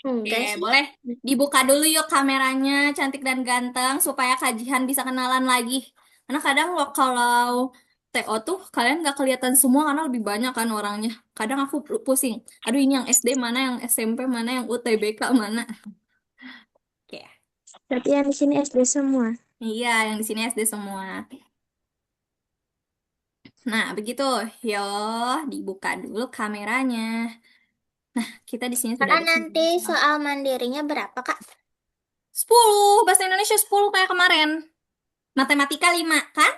Oke, Enggak sih. boleh dibuka dulu yuk kameranya cantik dan ganteng supaya kajian bisa kenalan lagi. Karena kadang kalau TO tuh kalian nggak kelihatan semua karena lebih banyak kan orangnya. Kadang aku pusing. Aduh ini yang SD mana, yang SMP mana, yang UTBK mana. Oke. Berarti yang di sini SD semua. Iya, yang di sini SD semua. Nah, begitu. Yo, dibuka dulu kameranya. Kita di sini sudah Kakak ada nanti 9 orang. soal mandirinya berapa, Kak? 10, bahasa Indonesia 10 kayak kemarin. Matematika 5 kan?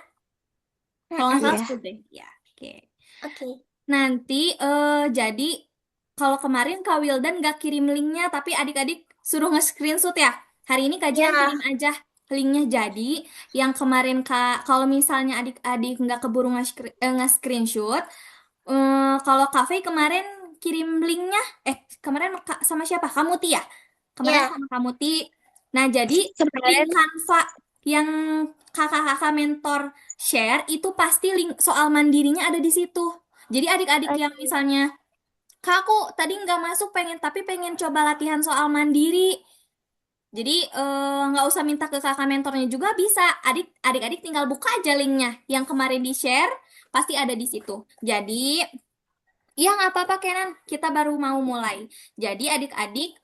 Kalau nggak salah Iya. 10 deh. Ya, oke. Oke. Nanti jadi kalau kemarin Kak Wildan nggak kirim linknya, tapi adik-adik suruh nge-screenshot ya. Hari ini kajian Ya. kirim aja linknya. Jadi yang kemarin Kak, kalau misalnya adik-adik nggak keburu nge-screenshot, kalau Cafe kemarin kirim linknya, kemarin sama siapa? Kamu Ti ya? Kemarin Ya. sama kamu Ti. Nah, jadi link Kemarin. Canva yang kakak-kakak mentor share itu pasti link soal mandirinya ada di situ. Jadi adik-adik yang Oke. misalnya, Kak aku tadi nggak masuk tapi pengen coba latihan soal mandiri. Jadi nggak usah minta ke kakak mentornya juga bisa. Adik-adik tinggal buka aja linknya yang kemarin di share pasti ada di situ. Jadi iya, nggak apa-apa, Kenan. Kita baru mau mulai. Jadi, adik-adik,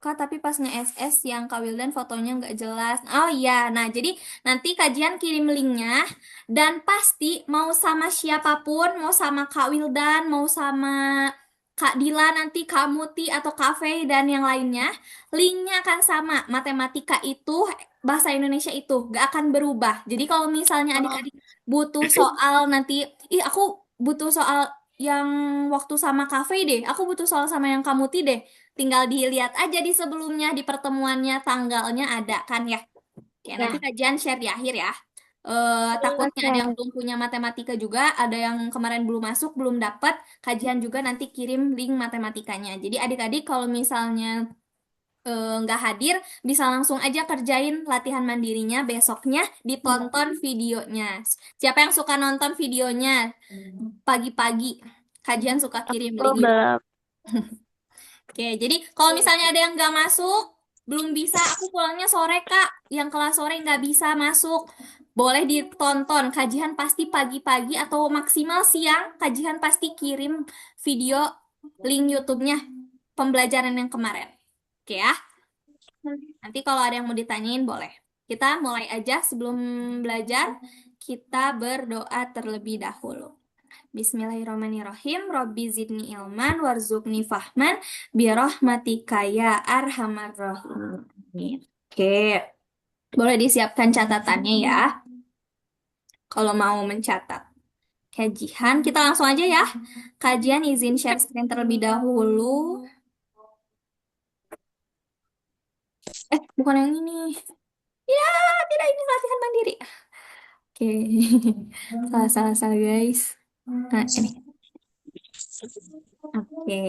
Kak, tapi pas nge-SS yang Kak Wildan fotonya nggak jelas. Oh iya, nah jadi nanti kajian kirim linknya. Dan pasti mau sama siapapun, mau sama Kak Wildan, mau sama Kak Dila, nanti Kak Muti atau Kak Fei, dan yang lainnya, linknya akan sama. Matematika itu, bahasa Indonesia itu, nggak akan berubah. Jadi kalau misalnya Oh. adik-adik butuh soal nanti, ih aku butuh soal yang waktu sama kafe deh. Aku butuh soal sama yang kamu ti deh. Tinggal dilihat aja di sebelumnya, di pertemuannya, tanggalnya ada kan ya. Oke, nanti Ya. kajian share di akhir ya. Takutnya ada yang Oke. belum punya matematika juga, ada yang kemarin belum masuk, belum dapat. Kajian juga nanti kirim link matematikanya. Jadi adik-adik kalau misalnya nggak hadir, bisa langsung aja kerjain latihan mandirinya. Besoknya ditonton videonya. Siapa yang suka nonton videonya pagi-pagi? Kajian suka kirim Aku link. belum. Oke, jadi kalau misalnya ada yang nggak masuk, belum bisa, aku pulangnya sore, Kak. Yang kelas sore nggak bisa masuk. Boleh ditonton. Kajian pasti pagi-pagi atau maksimal siang. Kajian pasti kirim video link YouTube-nya pembelajaran yang kemarin. Oke ya. Nanti kalau ada yang mau ditanyain boleh. Kita mulai aja sebelum belajar, kita berdoa terlebih dahulu. Bismillahirrahmanirrahim. Robbi zidni ilman warzuqni fahman birahmatika ya arhamar rahimin. Oke, boleh disiapkan catatannya ya kalau mau mencatat. Kajian, kita langsung aja ya. Kajian izin share screen terlebih dahulu. Bukan yang ini. Ya, tidak ini latihan mandiri. Oke. Salah, salah, salah guys. Nah, ini. Oke.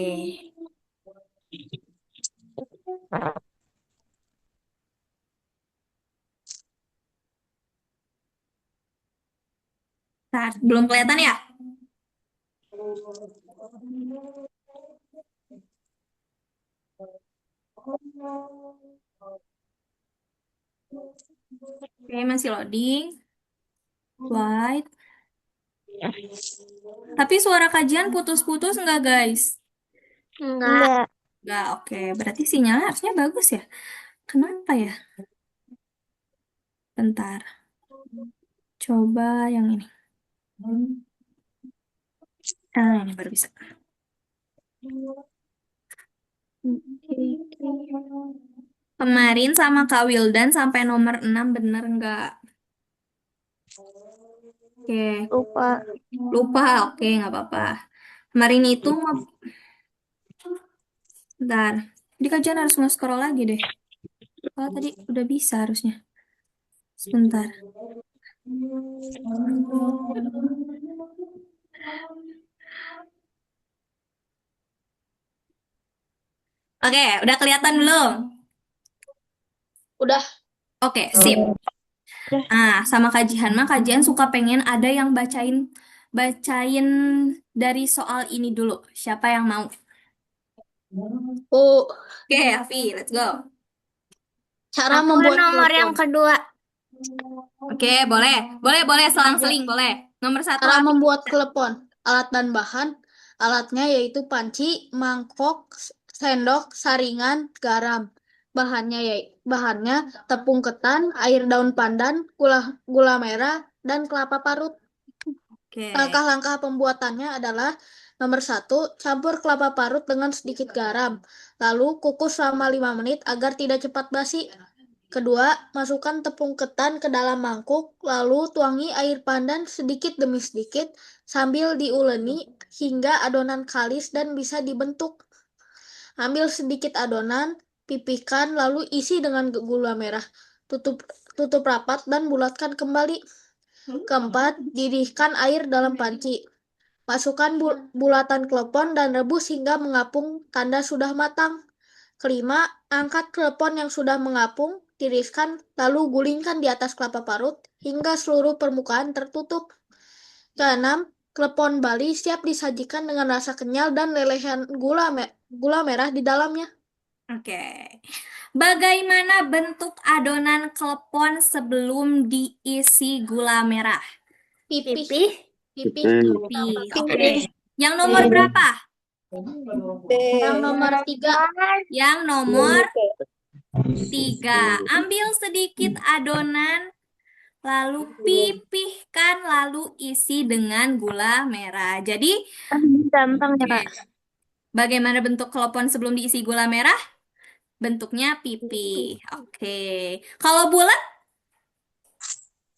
Bentar, belum kelihatan ya? Oke, masih loading. Slide. Tapi suara kajian putus-putus nggak, guys? Enggak. Enggak. Nggak, oke. Berarti sinyalnya harusnya bagus ya. Kenapa ya? Bentar. Coba yang ini. Ini baru bisa. Kemarin sama Kak Wildan sampai nomor 6 bener nggak? Oke. Lupa. Lupa, oke, nggak apa-apa. Kemarin itu, bentar. Di kajian harus nge-scroll lagi deh. Kalau tadi udah bisa harusnya. Sebentar. Oke, udah kelihatan belum? Udah. Oke, sip. Sama kajian mah kajian suka pengen ada yang bacain bacain dari soal ini dulu. Siapa yang mau? Oh, Oke, Afi, let's go. cara Aku membuat nomor yang telepon. kedua. Oke, boleh. Boleh, boleh, selang-seling, boleh. Nomor satu, Cara Afi. membuat telepon. Alat dan bahan. Alatnya yaitu panci, mangkok, sendok, saringan, garam. Bahannya tepung ketan, air daun pandan, gula merah, dan kelapa parut. Oke. Langkah-langkah pembuatannya adalah nomor satu, campur kelapa parut dengan sedikit garam. Lalu kukus selama 5 menit agar tidak cepat basi. Kedua, masukkan tepung ketan ke dalam mangkuk, lalu tuangi air pandan sedikit demi sedikit sambil diuleni hingga adonan kalis dan bisa dibentuk. Ambil sedikit adonan, pipihkan, lalu isi dengan gula merah. Tutup tutup rapat dan bulatkan kembali. Keempat, didihkan air dalam panci. Masukkan bulatan klepon dan rebus hingga mengapung tanda sudah matang. Kelima, angkat klepon yang sudah mengapung, tiriskan, lalu gulingkan di atas kelapa parut hingga seluruh permukaan tertutup. Keenam, klepon Bali siap disajikan dengan rasa kenyal dan lelehan gula merah di dalamnya. Oke. Bagaimana bentuk adonan klepon sebelum diisi gula merah? Pipih, Pipih. pipih. Pipih. Oke. Pipih. Yang nomor berapa? Yang nomor 3. Yang nomor 3. Ambil sedikit adonan, lalu pipihkan, lalu isi dengan gula merah. Jadi, Gampang ya, oke. Kak. Bagaimana bentuk klepon sebelum diisi gula merah? Bentuknya pipih. Oke. Kalau bulat,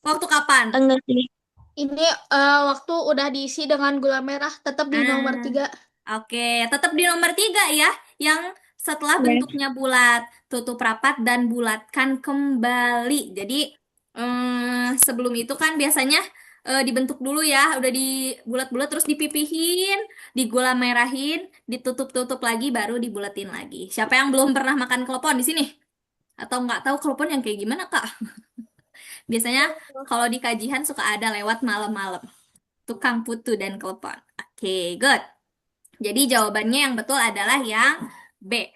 waktu kapan? Enggak sih. Ini waktu udah diisi dengan gula merah, tetap di nomor Ah, 3. oke. Tetap di nomor 3 ya. Yang setelah Ya. bentuknya bulat, tutup rapat dan bulatkan kembali. Jadi, sebelum itu kan biasanya dibentuk dulu ya. Udah dibulat-bulat terus dipipihin, digula merahin, ditutup-tutup lagi, baru dibulatin lagi. Siapa yang belum pernah makan klepon di sini? Atau nggak tahu klepon yang kayak gimana, Kak? Biasanya kalau di kajian suka ada lewat malam-malam. Tukang putu dan klepon. Oke, good. Jadi jawabannya yang betul adalah yang B.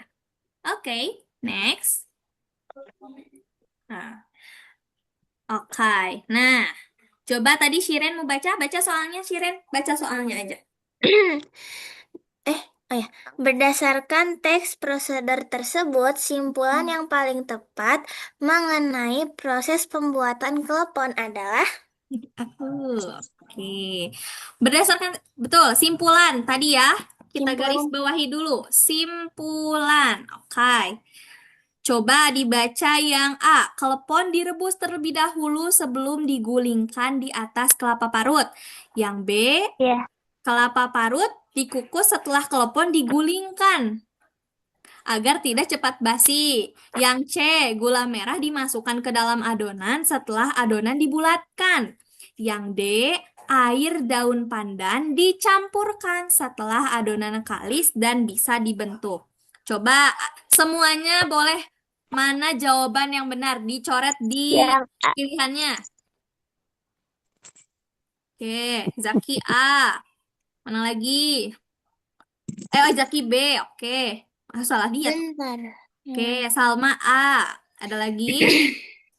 Oke, next. Nah, oke. Nah, coba tadi Shiren mau baca, baca soalnya Shiren, baca soalnya aja. Oh ya, berdasarkan teks prosedur tersebut, simpulan yang paling tepat mengenai proses pembuatan klepon adalah Aku. Oke. Berdasarkan betul simpulan tadi ya. Kita garis simpulan bawahi dulu. Simpulan. Oke. Coba dibaca yang A. Klepon direbus terlebih dahulu sebelum digulingkan di atas kelapa parut. Yang B. ya. Kelapa parut dikukus setelah klepon digulingkan agar tidak cepat basi. Yang C, gula merah dimasukkan ke dalam adonan setelah adonan dibulatkan. Yang D, air daun pandan dicampurkan setelah adonan kalis dan bisa dibentuk. Coba semuanya boleh mana jawaban yang benar dicoret di Yang pilihannya. Oke, Zaki A. Mana lagi? Zaki B. Oke. Salah lihat. bentar. Oke, Salma A. Ada lagi?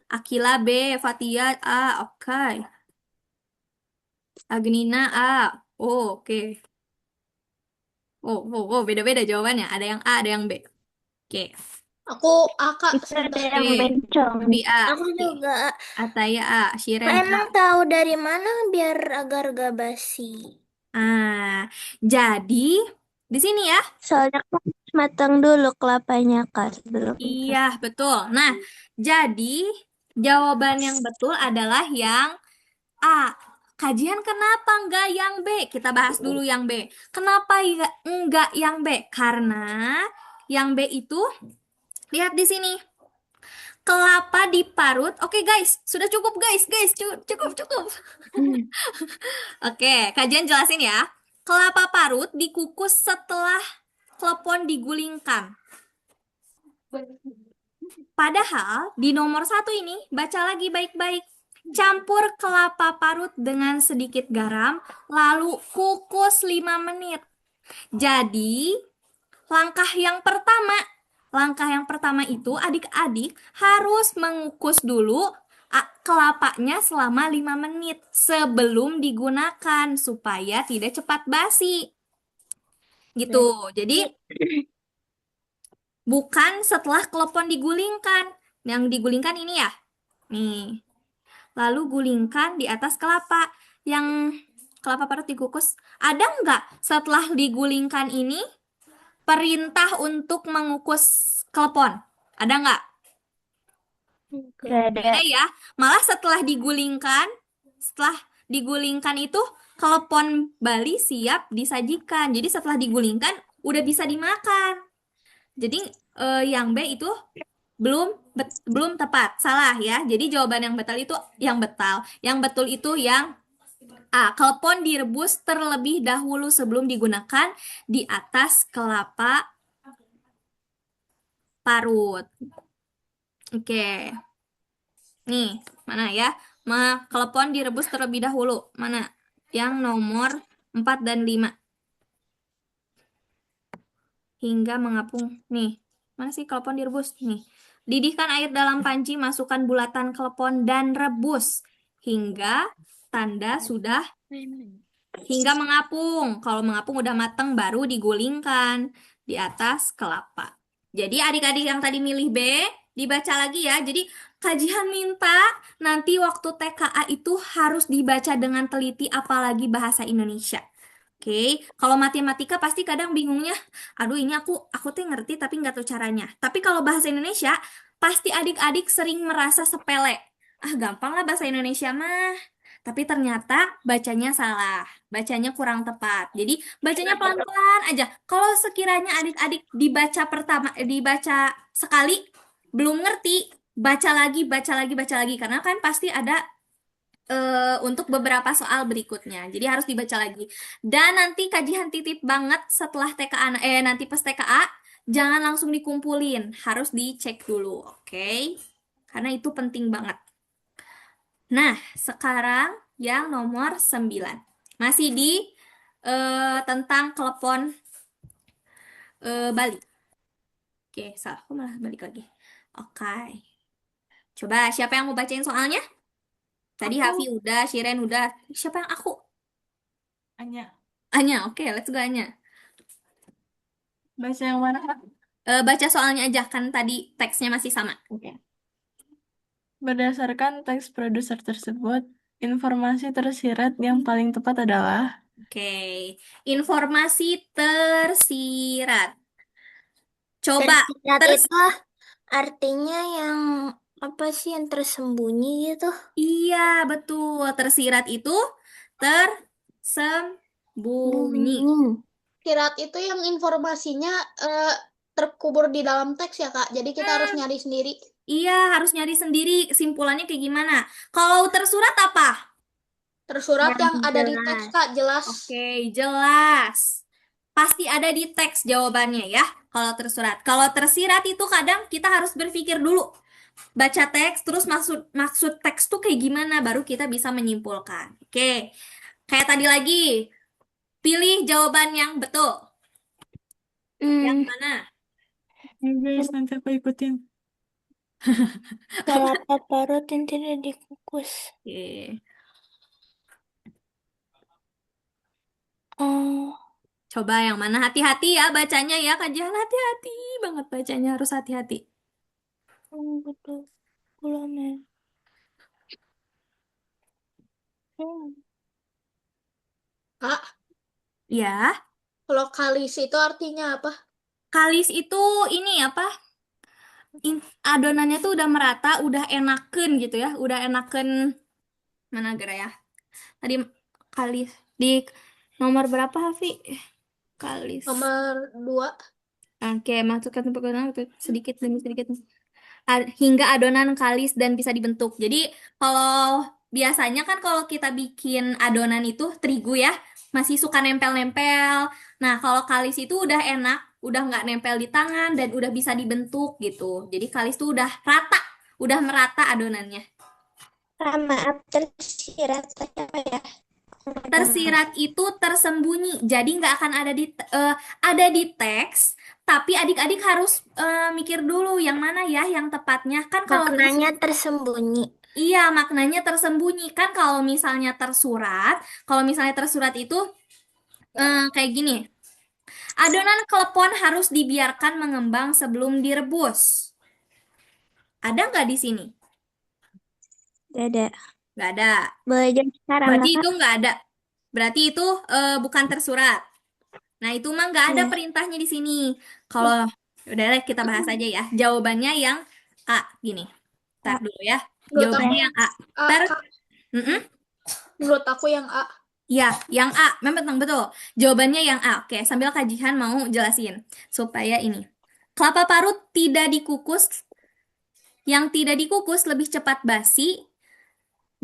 Akila B. Fatia A. Oke. Agnina A. Oh, oke. Beda-beda jawabannya. Ada yang A, ada yang B. Oke. Aku Kak, Itu ada sebentar. yang Oke. bencong. Abi A. Aku Oke. juga. Ataya A. Shiren Kak, A. emang tahu dari mana biar agar gak basi? Jadi di sini ya. Soalnya kan matang dulu kelapanya, Kak, sebelum itu. Iya, betul. Nah, jadi jawaban yang betul adalah yang A. Kajian kenapa enggak yang B? Kita bahas dulu yang B. Kenapa enggak yang B? Karena yang B itu, lihat di sini. Kelapa diparut. Oke guys, sudah cukup guys. Guys, cukup, cukup. Oke, kajian jelasin ya. Kelapa parut dikukus setelah klepon digulingkan. Padahal di nomor 1 ini, baca lagi baik-baik. Campur kelapa parut dengan sedikit garam, lalu kukus 5 menit. Jadi, Langkah yang pertama itu adik-adik harus mengukus dulu kelapanya selama 5 menit sebelum digunakan supaya tidak cepat basi. Gitu. Jadi bukan setelah klepon digulingkan. Yang digulingkan ini ya. Nih. Lalu gulingkan di atas kelapa. Yang kelapa parut dikukus. Ada nggak setelah digulingkan ini perintah untuk mengukus klepon? Ada nggak? Gak ada. Ada ya. Malah setelah digulingkan itu klepon Bali siap disajikan. Jadi setelah digulingkan udah bisa dimakan. Jadi yang B itu belum tepat, salah ya. Jadi jawaban yang betul itu yang betul itu yang A. Klepon direbus terlebih dahulu sebelum digunakan di atas kelapa parut. Oke. Nih, mana ya? Klepon direbus terlebih dahulu. Mana? Yang nomor 4 dan 5. Hingga mengapung. Nih, mana sih klepon direbus? Nih. Didihkan air dalam panci, masukkan bulatan klepon dan rebus hingga tanda sudah hingga mengapung. Kalau mengapung udah mateng baru digulingkan di atas kelapa. Jadi adik-adik yang tadi milih B, dibaca lagi ya. Jadi kajian minta nanti waktu TKA itu harus dibaca dengan teliti apalagi bahasa Indonesia. Oke, kalau matematika pasti kadang bingungnya, aduh ini aku tuh ngerti tapi nggak tahu caranya. Tapi kalau bahasa Indonesia pasti adik-adik sering merasa sepele. Ah, gampang lah bahasa Indonesia mah. Tapi ternyata bacanya salah, bacanya kurang tepat. Jadi bacanya pelan-pelan aja. Kalau sekiranya adik-adik dibaca sekali belum ngerti, baca lagi, baca lagi, baca lagi. Karena kan pasti ada untuk beberapa soal berikutnya. Jadi harus dibaca lagi. Dan nanti kajian titip banget setelah TKA, nanti pas TKA, jangan langsung dikumpulin. Harus dicek dulu, oke? Karena itu penting banget. Nah, sekarang yang nomor 9. Masih di tentang telepon Bali. Oke, salah. Aku malah balik lagi. Oke. Coba siapa yang mau bacain soalnya? Tadi Aku. Hafi udah, Shiren udah. Siapa yang aku? Anya, Anya, oke, let's go Anya. baca yang mana, Kak? Baca soalnya aja, kan tadi teksnya masih sama. Oke. Berdasarkan teks produser tersebut, informasi tersirat yang paling tepat adalah Oke, informasi tersirat. Coba, Tersirat ters itu artinya yang apa sih yang tersembunyi gitu? iya betul, tersirat itu tersembunyi. Sirat itu yang informasinya terkubur di dalam teks ya, Kak. Jadi kita harus nyari sendiri. Iya, harus nyari sendiri simpulannya kayak gimana. Kalau tersurat apa? Tersurat yang ada di jelas. teks, Kak, jelas. Oke, jelas. Pasti ada di teks jawabannya ya, kalau tersurat. Kalau tersirat itu kadang kita harus berpikir dulu. Baca teks, terus maksud teks tuh kayak gimana, baru kita bisa menyimpulkan. Oke, kayak tadi lagi. Pilih jawaban yang betul. Yang mana? guys, nanti aku ikutin. Kelapa parut yang tidak dikukus. Oke. Oh, Coba yang mana? Hati-hati ya bacanya ya, kajian hati-hati banget bacanya, harus hati-hati. betul. Gulanya. Kak, Ya, kalau kalis itu artinya apa? kalis itu ini apa? Adonannya tuh udah merata, udah enaken gitu ya, udah enaken. Mana gara ya? Tadi kalis di nomor berapa, Hafi? Kalis. Nomor 2. Oke, masukkan tepung adonan sedikit demi sedikit hingga adonan kalis dan bisa dibentuk. Jadi kalau biasanya kan kalau kita bikin adonan itu terigu ya, masih suka nempel-nempel. Nah, kalau kalis itu udah enak, udah nggak nempel di tangan dan udah bisa dibentuk gitu. Jadi kalis tuh udah rata, udah merata adonannya. Maaf, tersirat apa ya? Tersirat itu tersembunyi, jadi nggak akan ada di teks, tapi adik-adik harus mikir dulu yang mana ya yang tepatnya. Kan kalau Maknanya tersembunyi. iya, maknanya tersembunyi. Kan kalau misalnya tersurat itu kayak gini. Adonan klepon harus dibiarkan mengembang sebelum direbus. Ada nggak di sini? Gak ada. Nggak ada. Boleh jawab sekarang Berarti nggak, itu Kak? nggak ada. Berarti itu bukan tersurat. Nah, itu mah nggak ada Iya. perintahnya di sini. Kalau udah deh, kita bahas aja ya. Jawabannya yang A. Gini. Tar dulu ya. Menurut aku Jawabannya yang A. A, Tar. Kak. Mm-mm. Menurut aku yang A. Ya, yang A. Memang betul. Jawabannya yang A. Oke, sambil kajian mau jelasin. Supaya ini. Kelapa parut tidak dikukus. Yang tidak dikukus lebih cepat basi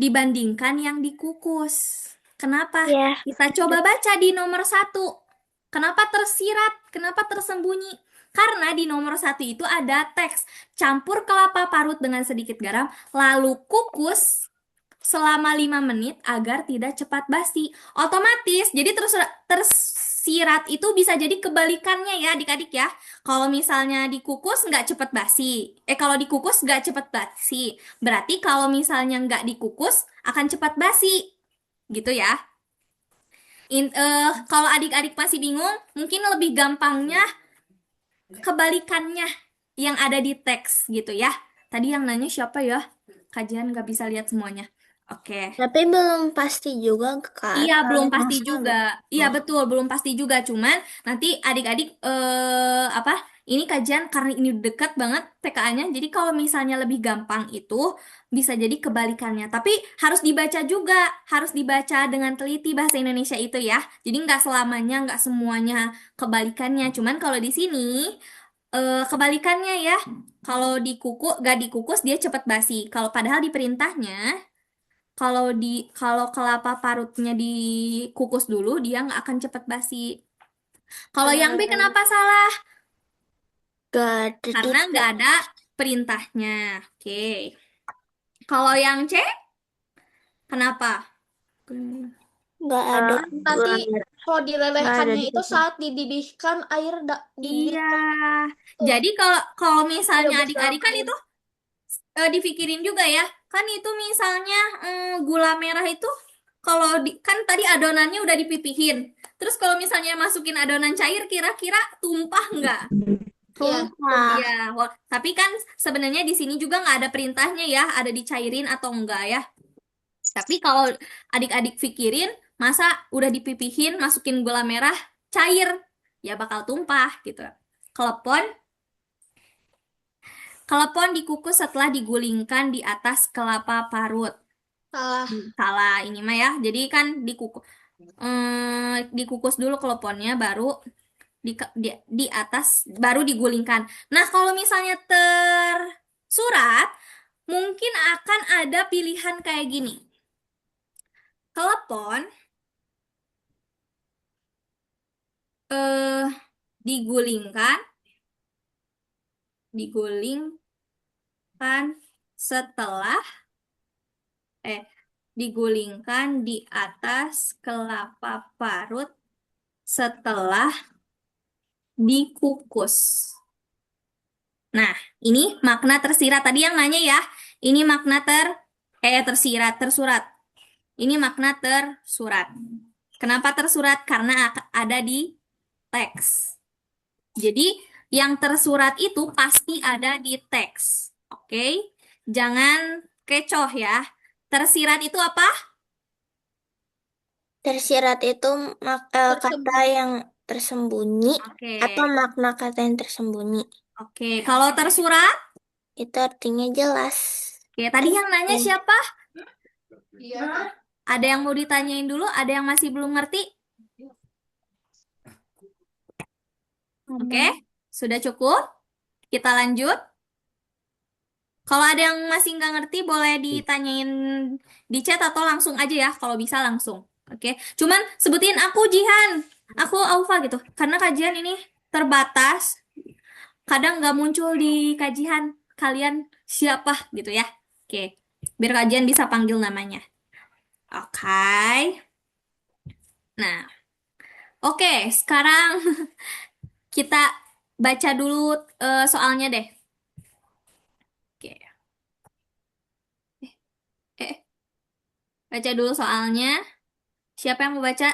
dibandingkan yang dikukus. Kenapa? Ya. Kita coba baca di nomor 1. Kenapa tersirat? Kenapa tersembunyi? Karena di nomor 1 itu ada teks. Campur kelapa parut dengan sedikit garam, lalu kukus selama 5 menit agar tidak cepat basi. Otomatis, jadi tersirat itu bisa jadi kebalikannya ya adik-adik ya. Kalau misalnya dikukus nggak cepat basi. Kalau dikukus nggak cepat basi. Berarti kalau misalnya nggak dikukus akan cepat basi. Gitu ya. Kalau adik-adik masih bingung, mungkin lebih gampangnya kebalikannya yang ada di teks gitu ya. Tadi yang nanya siapa ya? Kajian nggak bisa lihat semuanya. Oke. Tapi belum pasti juga, Kak. Iya, belum Soalnya pasti masa juga. Iya, betul, belum pasti juga. Cuman nanti adik-adik apa? Ini kajian karena ini dekat banget TKA-nya. Jadi kalau misalnya lebih gampang itu bisa jadi kebalikannya. Tapi harus dibaca juga, harus dibaca dengan teliti bahasa Indonesia itu ya. Jadi nggak selamanya, nggak semuanya kebalikannya. Cuman kalau di sini kebalikannya ya. Kalau nggak dikukus dia cepat basi. Kalau padahal di perintahnya kalau kelapa parutnya dikukus dulu, dia nggak akan cepat basi. Kalau yang B kenapa salah? gak ada di Karena nggak ada perintahnya. Oke. Kalau yang C kenapa? Nggak ada. Nanti kalau Nggak ada dilelehkannya di itu situ. saat dididihkan air Iya. tuh. Jadi kalau misalnya Direbus dalam adik-adik kan air. itu dipikirin juga ya. Kan itu misalnya gula merah itu kalau kan tadi adonannya udah dipipihin. Terus kalau misalnya masukin adonan cair kira-kira tumpah nggak? Iya. Tumpah. Iya, tapi kan sebenarnya di sini juga nggak ada perintahnya ya, ada dicairin atau enggak ya. Tapi kalau adik-adik pikirin, masa udah dipipihin, masukin gula merah, cair, ya bakal tumpah gitu. Klepon, klepon dikukus setelah digulingkan di atas kelapa parut. Salah. Salah ini mah ya, jadi kan dikukus dulu kleponnya, baru di atas baru digulingkan. Nah, kalau misalnya tersurat, mungkin akan ada pilihan kayak gini. Telepon eh digulingkan, digulingkan setelah digulingkan di atas kelapa parut setelah dikukus. Nah, ini makna tersirat. Tadi yang nanya ya, ini makna tersurat. Ini makna tersurat. Kenapa tersurat? Karena ada di teks. Jadi, yang tersurat itu pasti ada di teks. Oke? Jangan kecoh ya. Tersirat itu apa? Tersirat itu kata yang tersembunyi Oke. atau makna kata yang tersembunyi. Oke, kalau tersurat? Itu artinya jelas. Oke, tadi yang nanya siapa? Iya. Ada yang mau ditanyain dulu? Ada yang masih belum ngerti? Oke, sudah cukup? Kita lanjut. Kalau ada yang masih nggak ngerti, boleh ditanyain di chat atau langsung aja ya. Kalau bisa langsung. Oke, cuman sebutin aku Jihan, aku Aufa gitu. Karena kajian ini terbatas, kadang nggak muncul di kajian kalian siapa gitu ya. Oke, biar kajian bisa panggil namanya. Oke. Nah, oke, sekarang kita baca dulu soalnya deh. Oke. Eh, baca dulu soalnya. Siapa yang mau baca?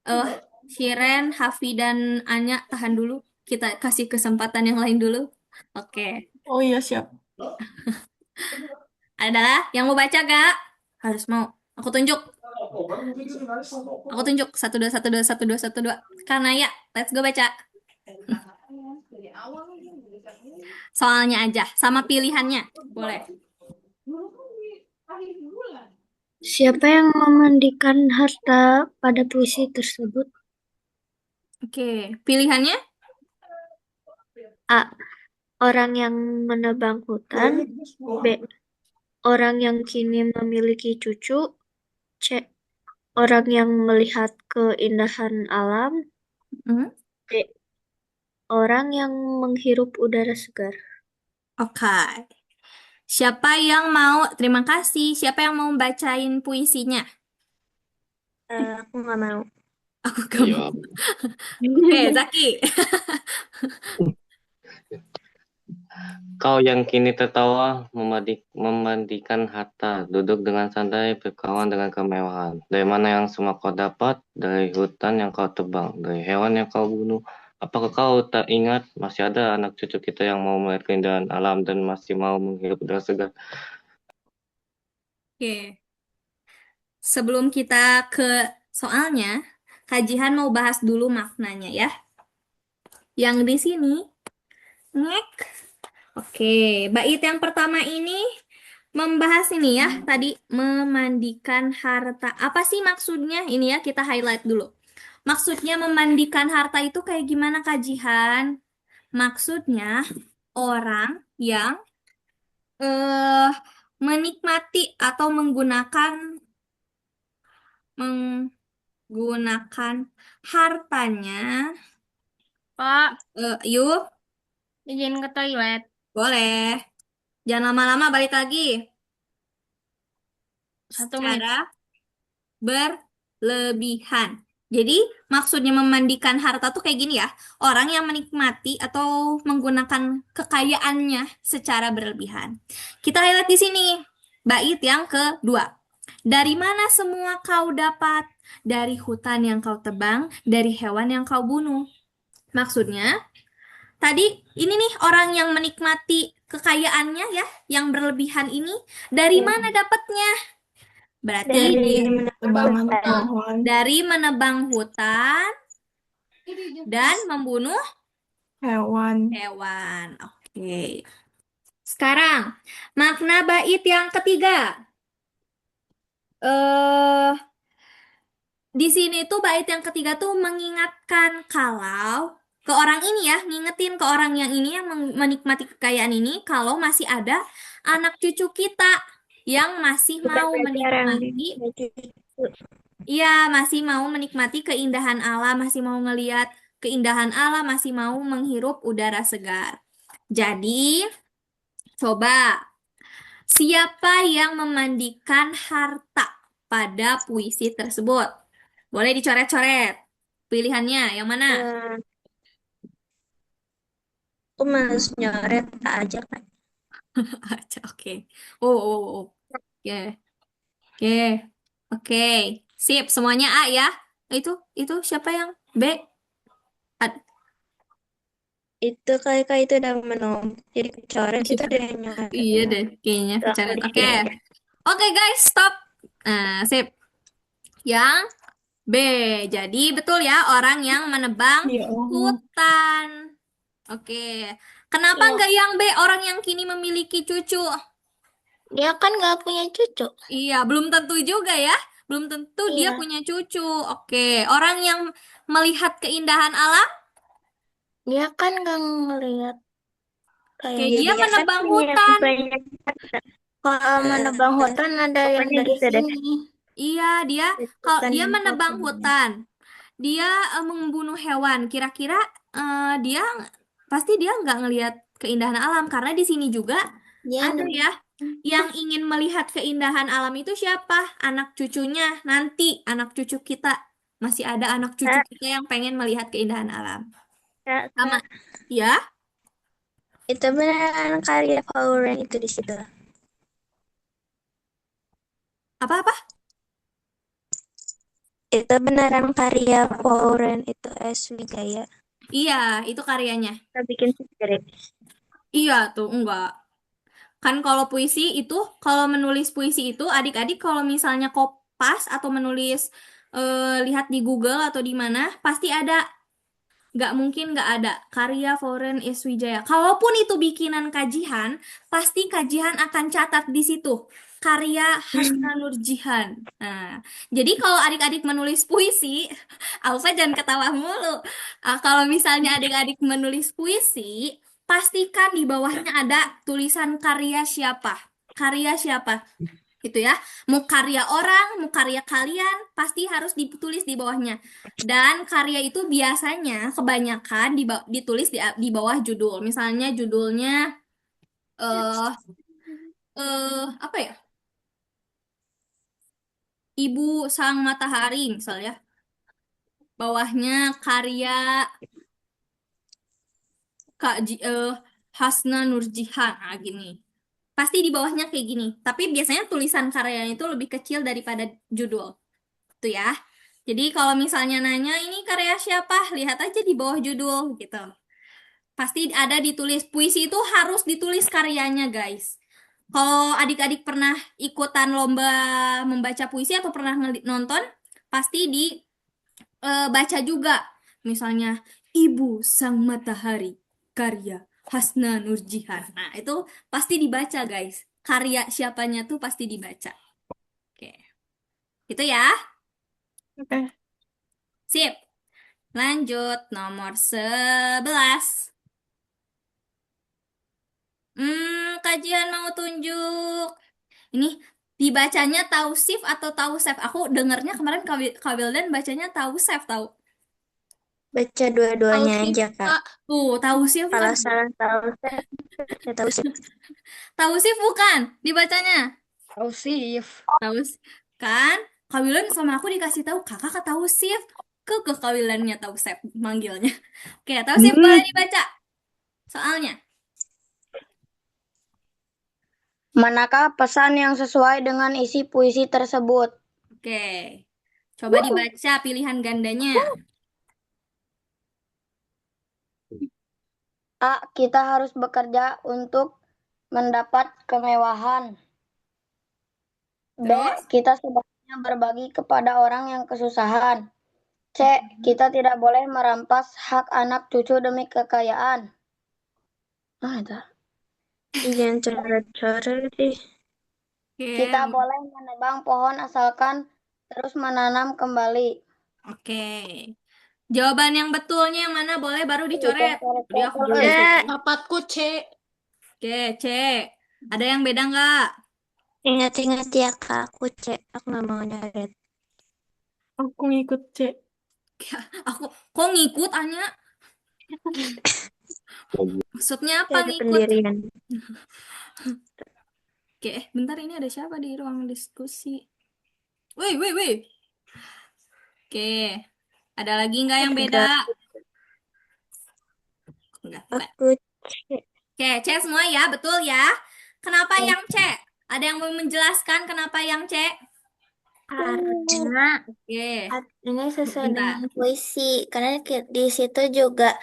Eh, Shiren, Hafi, dan Anya, tahan dulu. Kita kasih kesempatan yang lain dulu. Oke. Oh iya, siap. Adalah yang mau baca gak? Harus mau. Aku tunjuk. Aku tunjuk. Satu, dua, satu, dua, satu, dua, satu, dua. Karena ya, let's go baca. Soalnya aja, sama pilihannya. Boleh. Siapa yang memandikan harta pada puisi tersebut? Oke, pilihannya? A. Orang yang menebang hutan. B. Orang yang kini memiliki cucu. C. Orang yang melihat keindahan alam. Hmm? D. Orang yang menghirup udara segar. Oke. Siapa yang mau, terima kasih. Siapa yang mau bacain puisinya? Aku nggak mau. Aku kamu. Iya. Oke, Zaki. Kau yang kini tertawa memandikan harta, duduk dengan santai, berkawan dengan kemewahan. Dari mana yang semua kau dapat? Dari hutan yang kau tebang, dari hewan yang kau bunuh. Apakah kau tak ingat masih ada anak cucu kita yang mau melihat keindahan alam dan masih mau menghirup udara segar? Oke. Sebelum kita ke soalnya, Kajihan mau bahas dulu maknanya ya. Yang di sini, ngek. Oke, bait yang pertama ini membahas ini ya, tadi memandikan harta. Apa sih maksudnya? Ini ya, kita highlight dulu. Maksudnya memandikan harta itu kayak gimana, Kajihan? Maksudnya orang yang eh menikmati atau menggunakan hartanya. Pak, Yuk, izin ke toilet. boleh. Jangan lama-lama, balik lagi. 1 menit. Secara berlebihan. Jadi, maksudnya memandikan harta tuh kayak gini ya. Orang yang menikmati atau menggunakan kekayaannya secara berlebihan. Kita lihat di sini. Bait yang kedua. Dari mana semua kau dapat? Dari hutan yang kau tebang, dari hewan yang kau bunuh. Maksudnya, tadi ini nih orang yang menikmati kekayaannya ya, yang berlebihan ini, dari mana dapatnya? Berarti Tebangan pohon. dari menebang hutan dan membunuh Hewan. hewan. Oke. Sekarang, makna bait yang ketiga. Eh, di sini tuh bait yang ketiga tuh mengingatkan kalau ke orang ini ya, ngingetin ke orang yang ini yang menikmati kekayaan ini kalau masih ada anak cucu kita yang masih mau menikmati. Iya, masih mau menikmati keindahan alam, masih mau ngeliat keindahan alam, masih mau menghirup udara segar. Jadi, coba siapa yang memandikan harta pada puisi tersebut? Boleh dicoret-coret. Pilihannya yang mana? Aku males nyoret aja kan. Oke. Oh. Oke. Oke. Oke. Sip, semuanya A ya. Itu siapa yang B? Ad- Itu kayak itu udah menumpuk jadi kecoret itu ada yang nyoret. Iya deh, kayaknya kecoret. Oke. Iya. Oke guys, stop. Nah, sip. Yang B. Jadi betul ya, orang yang menebang Ya Allah. hutan. Oke. Kenapa nggak yang B, orang yang kini memiliki cucu? Dia kan nggak punya cucu. Iya, belum tentu juga ya. Belum tentu dia Iya. punya cucu. Oke. Orang yang melihat keindahan alam, Dia kan nggak ngelihat oke, kayak dia kan menebang punya hutan. banyak harta. Kalau menebang hutan ada yang pokoknya dari gitu deh. sini. Iya, kalau Bukan dia menebang hutan. hutan, dia membunuh hewan. Kira-kira dia pasti dia nggak ngelihat keindahan alam karena di sini juga Dia ada ya yang ingin melihat keindahan alam itu siapa? Anak cucunya nanti, anak cucu kita Masih ada anak cucu Kak, kita yang pengen melihat keindahan alam. Kak, Sama, Kak, ya, itu beneran karya Pauren itu di situ. apa-apa? Itu beneran karya Pauren itu S. Wijaya. Iya, itu karyanya. Kita bikin sendiri. Iya tuh, enggak. Kan kalau puisi itu, kalau menulis puisi itu, adik-adik kalau misalnya kopas atau menulis, lihat di Google atau di mana, pasti ada. Nggak mungkin nggak ada karya Foren Wijaya. Kalaupun itu bikinan kajian, pasti kajian akan catat di situ. Karya Hasna Nurjihan. Nah, jadi kalau adik-adik menulis puisi, Alfa jangan ketawa mulu. Kalau misalnya adik-adik menulis puisi, pastikan di bawahnya ada tulisan karya siapa. Karya siapa? Gitu ya. Mau karya orang, mau karya kalian, pasti harus ditulis di bawahnya. Dan karya itu biasanya kebanyakan ditulis di bawah judul. Misalnya judulnya eh apa ya? Ibu Sang Matahari misalnya. Bawahnya karya Hasna Nurjihan. Nah, gini. Pasti di bawahnya kayak gini. Tapi biasanya tulisan karyanya itu lebih kecil daripada judul. Tuh ya. Jadi kalau misalnya nanya ini karya siapa, lihat aja di bawah judul gitu. Pasti ada ditulis puisi itu harus ditulis karyanya, guys. Kalau adik-adik pernah ikutan lomba membaca puisi atau pernah nonton, pasti dibaca juga. Misalnya Ibu Sang Matahari karya Hasna Nurjihan. Nah, itu pasti dibaca, guys. Karya siapanya tuh pasti dibaca. Oke. Itu ya. Oke. Sip. Lanjut, nomor 11. Kajian mau tunjuk. Ini dibacanya tausif atau tausef? Aku dengarnya kemarin Kak Wildan bacanya tausef tahu. Baca dua-duanya Tausif, aja, Kak. Kak. Tuh, tausif Kalau kan? salah tahu, saya tahu sih. Tausif bukan dibacanya. Tausif. Taus kan? Kak Wildan sama aku dikasih tahu kakak kata tausif. Ke Kak Wildannya tausef manggilnya. Oke, tausif boleh dibaca soalnya. Manakah pesan yang sesuai dengan isi puisi tersebut? Oke. Coba dibaca pilihan gandanya. A. Kita harus bekerja untuk mendapat kemewahan. B. Terus? Kita sebaiknya berbagi kepada orang yang kesusahan. C. Kita tidak boleh merampas hak anak cucu demi kekayaan. Itu. Jangan coret-coret deh. Oke. Kita boleh menebang pohon asalkan terus menanam kembali. Oke. Jawaban yang betulnya yang mana boleh baru dicoret. Jadi aku dulu. Dapatku C. Oke, C. Ada yang beda nggak? Ingat-ingat ya Kak, aku cek, aku nggak mau nyoret. Aku ngikut C. Aku kok ngikut Anya? Maksudnya apa Cari ngikut? pendirian. Oke, bentar ini ada siapa di ruang diskusi? Wih, wih, wih. Oke. Ada lagi nggak yang beda? Enggak. Aku cek. Oke, C semua ya, betul ya. Kenapa yang C? Ada yang mau menjelaskan kenapa yang C? Karena Oke, ini sesuai bentar. dengan puisi. Karena di situ juga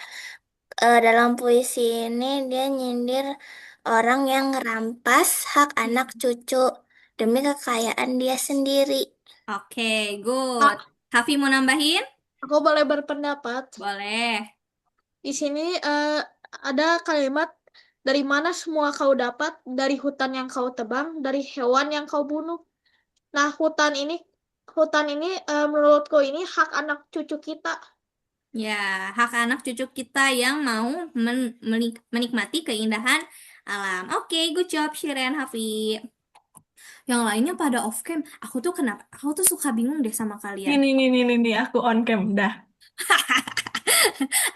dalam puisi ini dia nyindir orang yang ngerampas hak anak cucu demi kekayaan dia sendiri. Oke, good. Hafi mau nambahin? Aku boleh berpendapat. Boleh. Di sini ada kalimat dari mana semua kau dapat, dari hutan yang kau tebang, dari hewan yang kau bunuh. Nah, hutan ini menurutku ini hak anak cucu kita. Ya, hak anak cucu kita yang mau menikmati keindahan alam. Oke, good job Shiren Hafi. Yang lainnya pada off cam. Aku tuh kenapa? Aku tuh suka bingung deh sama kalian. Nih, aku on cam, dah.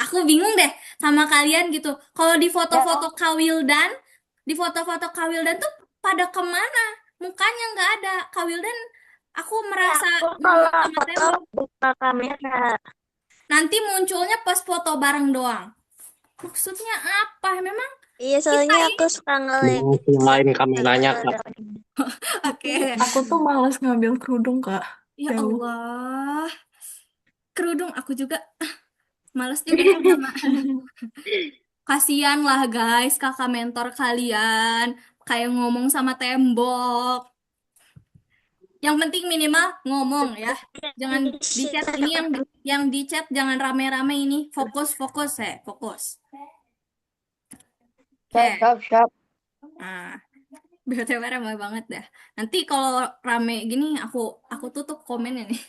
Aku bingung deh sama kalian gitu. Kalau di foto-foto Kawildan, di foto-foto Kawildan tuh pada kemana? Mukanya nggak ada. Kawildan Aku merasa Aku ngomong kalau sama foto tembok. buka kamera. Nanti munculnya pas foto bareng doang. Maksudnya apa? Memang Iya, kita soalnya ini. aku suka ngeliat Nyalain kameranya, Kak. Oke. Aku tuh males ngambil kerudung, Kak. Ya Jauh. Allah. Kerudung aku juga. Males juga sama. Kasian lah guys, kakak mentor kalian. Kayak ngomong sama tembok. Yang penting minimal ngomong ya. Jangan di chat ini yang di chat jangan rame-rame ini. Fokus, fokus ya, fokus. Oke. Siap, siap. Nah, BTW rame banget dah. Nanti kalau rame gini aku tutup komennya nih.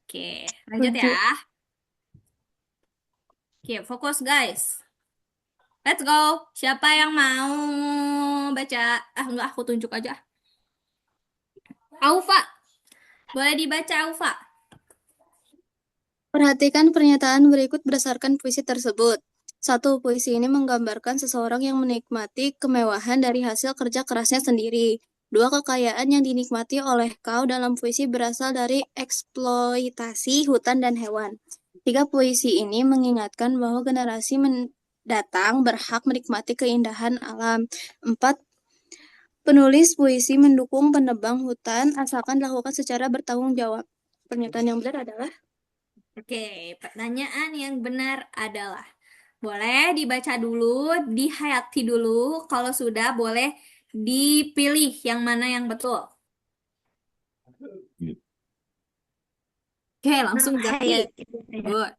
Oke, lanjut ya. Lucu. Oke, fokus guys. Let's go. Siapa yang mau baca? Enggak, aku tunjuk aja. Aufa, boleh dibaca Aufa? Perhatikan pernyataan berikut berdasarkan puisi tersebut. 1. Puisi ini menggambarkan seseorang yang menikmati kemewahan dari hasil kerja kerasnya sendiri. 2. Kekayaan yang dinikmati oleh kau dalam puisi berasal dari eksploitasi hutan dan hewan. 3. Puisi ini mengingatkan bahwa generasi mendatang berhak menikmati keindahan alam. 4. Penulis puisi mendukung penebang hutan asalkan dilakukan secara bertanggung jawab. Pernyataan yang benar adalah Oke, pertanyaan yang benar adalah boleh dibaca dulu, dihayati dulu. Kalau sudah, boleh dipilih yang mana yang betul. Oke, langsung Zaki. Good.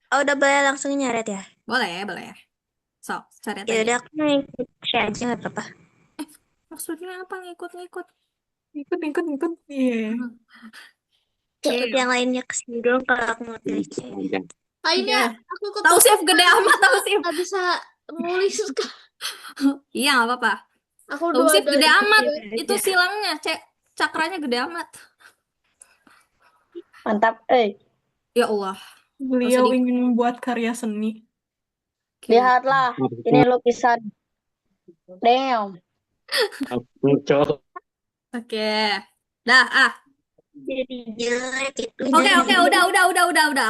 Oh, udah boleh langsung nyaret ya? Boleh, boleh. Sok, coret Ya aja. udah, aku ngikut share aja nggak apa-apa. Maksudnya apa ngikut-ngikut? Ikut. Iya. Ikut yang lainnya kesinggung kalau aku mau pilih C. Lainnya aku Tahu sih gede amat, tahu sih. nggak bisa nulis. Iya, nggak apa-apa. Aku Tahu sih dua gede dari amat. Itu silangnya, cakranya gede amat. Mantap, Ya Allah. Beliau di- ingin membuat karya seni. Oke. lihatlah, ini lukisan. Damn. Muncul. Oke. Dah, Jadi jelek itu. Oke, udah.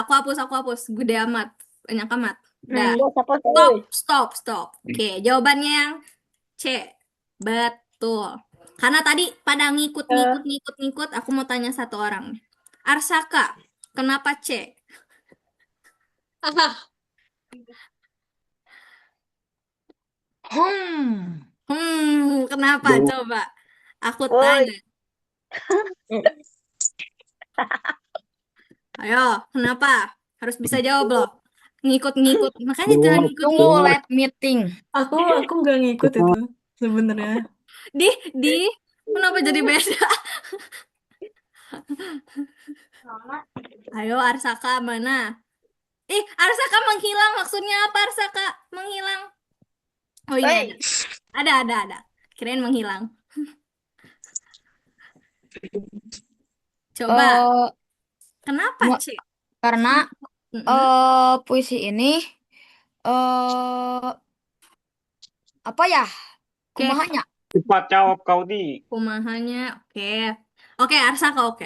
Aku hapus. Gede amat. Banyak amat. Dah. Stop. Oke, jawabannya yang C. Betul. Karena tadi pada ngikut, aku mau tanya satu orang. Arsaka, kenapa C? Kenapa? Coba. Aku tanya. Ayo, kenapa? Harus bisa jawab loh. Ngikut. Makanya jangan ngikut. Meeting. Aku nggak ngikut itu sebenarnya. Di, kenapa jadi beda? Ayo, Arsaka mana? Arsaka menghilang. Maksudnya apa Arsaka menghilang? Oh, ini ada. Kirain menghilang. Coba. Kenapa, Cik? Karena puisi ini apa ya? Kumahanya. Cepat jawab kau di. Kumahanya, oke, Arsaka, oke.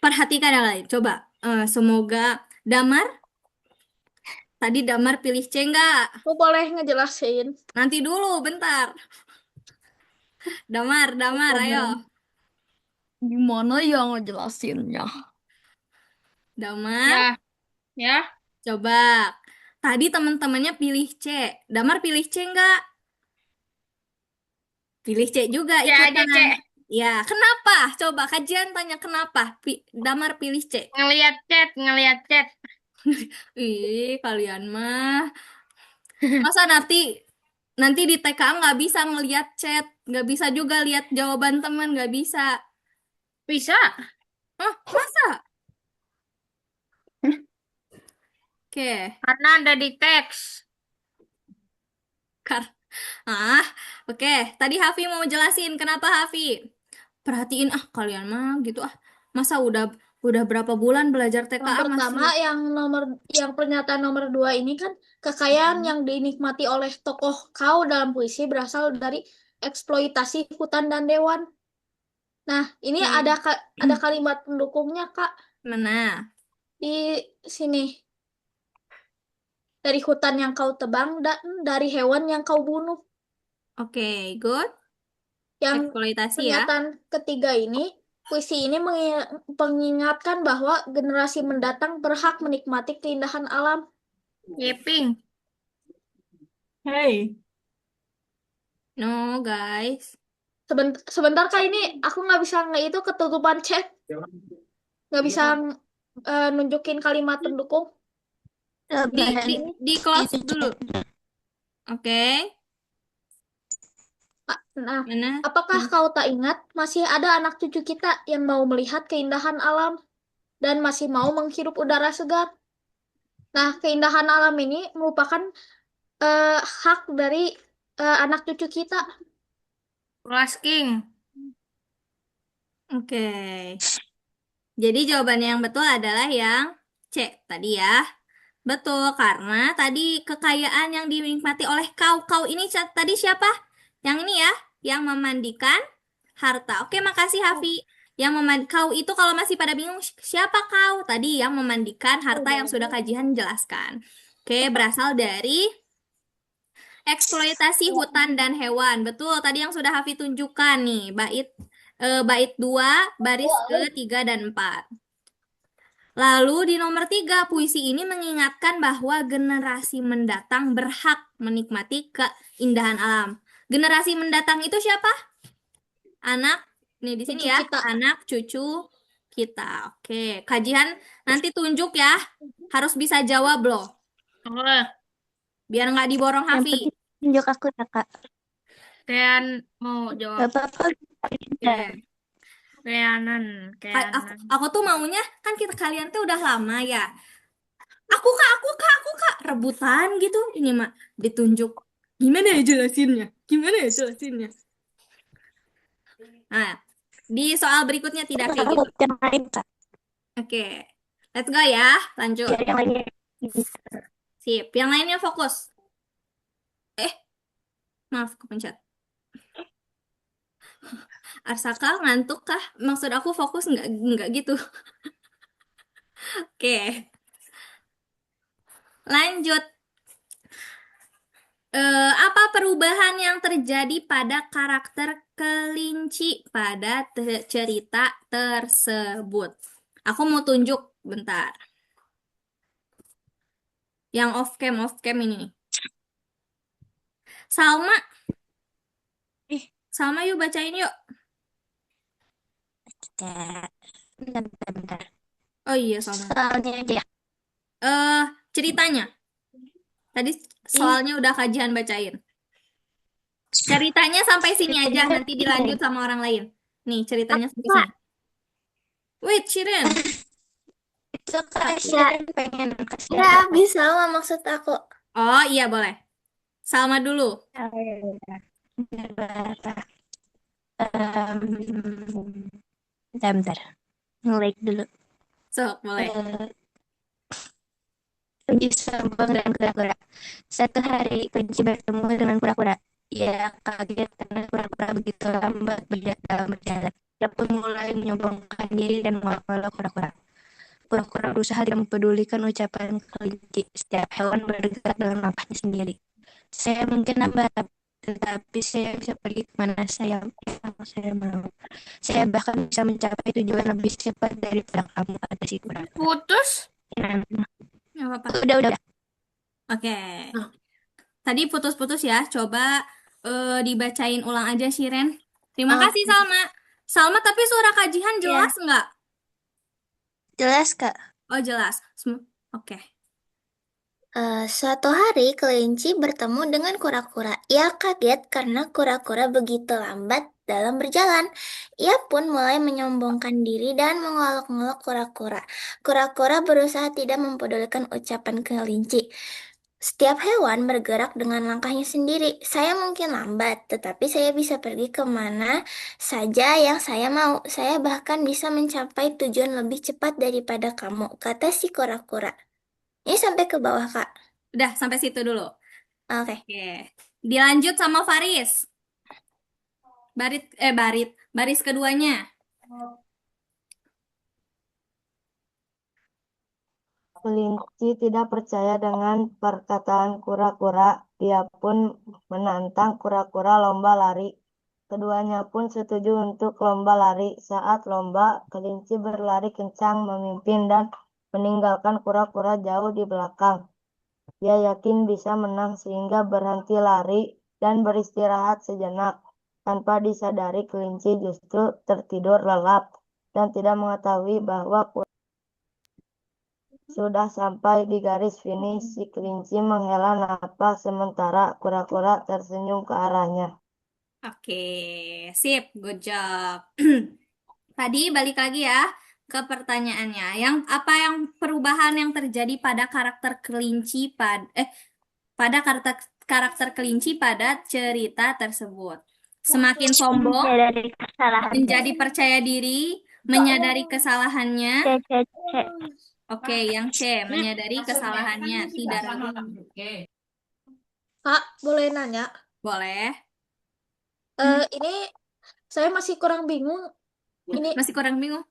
Perhatikan yang lain. Coba, semoga Damar. Tadi Damar pilih C nggak? Aku boleh ngejelasin. Nanti dulu, bentar. Damar, ayo. Gimana ya ngejelasinnya? Damar, Ya. coba. Tadi teman-temannya pilih C. Damar pilih C nggak? Pilih C juga, C aja, ikutan. C. Ya, kenapa? Coba kajian tanya kenapa Damar pilih C. Ngeliat chat. Ih, kalian mah. Masa nanti di TKA nggak bisa ngeliat chat, nggak bisa juga lihat jawaban teman, nggak bisa. Bisa. Hah, masa? Oke. Karena ada di teks. Oke. Tadi Hafi mau jelasin kenapa Hafi. Perhatiin kalian mah gitu Masa udah berapa bulan belajar TKA Yang pertama, masih. yang pernyataan nomor 2 ini kan kekayaan yang dinikmati oleh tokoh kau dalam puisi berasal dari eksploitasi hutan dan hewan. Nah, ini Oke. ada kalimat pendukungnya, Kak, Mana? di sini. Dari hutan yang kau tebang dan dari hewan yang kau bunuh. Oke, good. Yang Eksploitasi ya. pernyataan ketiga ini, puisi ini mengingatkan bahwa generasi mendatang berhak menikmati keindahan alam. Yeping. Hey, No, guys. Sebentar Kak, ini aku nggak bisa itu ketutupan chat, nggak bisa nunjukin kalimat pendukung. Di close dulu. Oke. Nah, Mana? apakah kau tak ingat masih ada anak cucu kita yang mau melihat keindahan alam dan masih mau menghirup udara segar? Nah, keindahan alam ini merupakan hak dari anak cucu kita. Rasking. Oke. Jadi jawabannya yang betul adalah yang C tadi ya. Betul, karena tadi kekayaan yang dinikmati oleh kau. Kau ini tadi siapa? Yang ini ya, yang memandikan harta. Oke, makasih Hafi. Yang kau itu kalau masih pada bingung, siapa kau? Tadi yang memandikan harta yang sudah kajian jelaskan. Oke, berasal dari eksploitasi hutan dan hewan. Betul, tadi yang sudah Hafi tunjukkan nih, bait 2, baris ke-3 dan 4. Lalu di nomor 3, puisi ini mengingatkan bahwa generasi mendatang berhak menikmati keindahan alam. Generasi mendatang itu siapa? Anak, nih di sini Cucu ya, kita. anak cucu kita. Oke, kajian nanti tunjuk ya. Harus bisa jawab loh, Oh, biar nggak diborong Yang Hafi. penting tunjuk aku ya, Kak. Kean mau Gak jawab. apa-apa. Oke. Keanan. Aku tuh maunya kan kalian tuh udah lama ya. Aku kak, rebutan gitu. Ini mah ditunjuk. Gimana ya jelasinnya? Gimana ya jelasinnya? Nah, di soal berikutnya tidak kayak gitu. Yang lain, Kak. Oke, let's go ya. Lanjut. Biar yang lainnya. Sip. Yang lainnya fokus. Eh, maaf, kepencet. Arsaka ngantuk kah? Maksud aku fokus nggak gitu. Oke, lanjut. Apa perubahan yang terjadi pada karakter kelinci pada cerita tersebut? Aku mau tunjuk bentar. Yang off cam ini nih. Salma, Salma yuk bacain yuk. Bentar. Oh iya Salma. Soalnya aja ya. Ceritanya. Tadi soalnya udah kajian bacain. Ceritanya sampai sini aja, nanti dilanjut sama orang lain. Nih, ceritanya sampai sini. Wait, Shiren. Itu Kak Shiren pengen kasih Ya, apa? bisa lah maksud aku. Oh iya boleh. Salma dulu. Bentar. Bentar. Nge-like dulu. Sok, boleh. Kunci Sembang dan kura-kura. Satu hari Kunci bertemu dengan kura-kura. Ia kaget karena kura-kura begitu lambat dalam berjalan. Ia pun mulai menyombongkan diri dan mengolok-olok kura-kura. Kura-kura berusaha tidak mempedulikan ucapan kelinci. Setiap hewan bergerak dengan langkahnya sendiri. Saya mungkin lambat, tetapi saya bisa pergi kemana saya mau. Saya bahkan bisa mencapai tujuan lebih cepat daripada kamu, kata si kura. Putus. Nggak apa-apa. Udah. Oke. Tadi putus-putus ya. Coba dibacain ulang aja, Shiren. Terima kasih, Salma. Salma, tapi suara kajian jelas nggak? Jelas, Kak. Oh, jelas. Oke. Suatu hari kelinci bertemu dengan kura-kura. Ia kaget karena kura-kura begitu lambat dalam berjalan. Ia pun mulai menyombongkan diri dan mengolok-ngolok kura-kura. Kura-kura berusaha tidak mempedulikan ucapan kelinci. Setiap hewan bergerak dengan langkahnya sendiri. Saya mungkin lambat, tetapi saya bisa pergi kemana saja yang saya mau. Saya bahkan bisa mencapai tujuan lebih cepat daripada kamu, kata si kura-kura. Ini sampai ke bawah, Kak. Udah, sampai situ dulu. Oke. Oke. Dilanjut sama Faris. Baris keduanya. Kelinci tidak percaya dengan perkataan kura-kura. Dia pun menantang kura-kura lomba lari. Keduanya pun setuju untuk lomba lari. Saat lomba, kelinci berlari kencang, memimpin dan meninggalkan kura-kura jauh di belakang. Dia yakin bisa menang sehingga berhenti lari dan beristirahat sejenak. Tanpa disadari, kelinci justru tertidur lelap dan tidak mengetahui bahwa sudah sampai di garis finish. Si kelinci menghela napas sementara kura-kura tersenyum ke arahnya. Oke, sip, good job. Tadi balik lagi ya ke pertanyaannya. Yang perubahan yang terjadi pada karakter kelinci pada karakter kelinci pada cerita tersebut. Semakin sombong, Menyadari kesalahannya. menjadi percaya diri, menyadari kesalahannya. C. Oke, yang C, menyadari kesalahannya, tidak ragu. Kak, boleh nanya? Boleh. Ini saya masih kurang bingung. Ini Masih kurang bingung?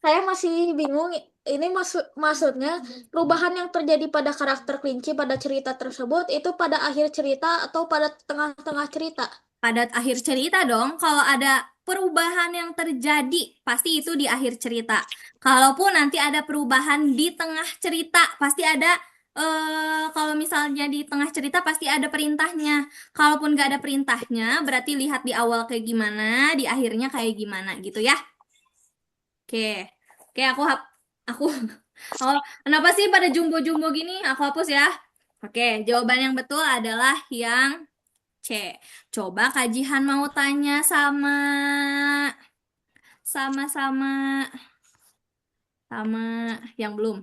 saya masih bingung. Ini maksudnya perubahan yang terjadi pada karakter kelinci pada cerita tersebut itu pada akhir cerita atau pada tengah-tengah cerita? Pada akhir cerita dong, kalau ada perubahan yang terjadi, pasti itu di akhir cerita. Kalaupun nanti ada perubahan di tengah cerita, pasti ada, kalau misalnya di tengah cerita pasti ada perintahnya. Kalaupun nggak ada perintahnya, berarti lihat di awal kayak gimana, di akhirnya kayak gimana gitu ya. Oke, oke aku, oh, kenapa sih pada jumbo-jumbo gini? Aku hapus ya. Oke, jawaban yang betul adalah yang C. Coba kajian mau tanya sama yang belum.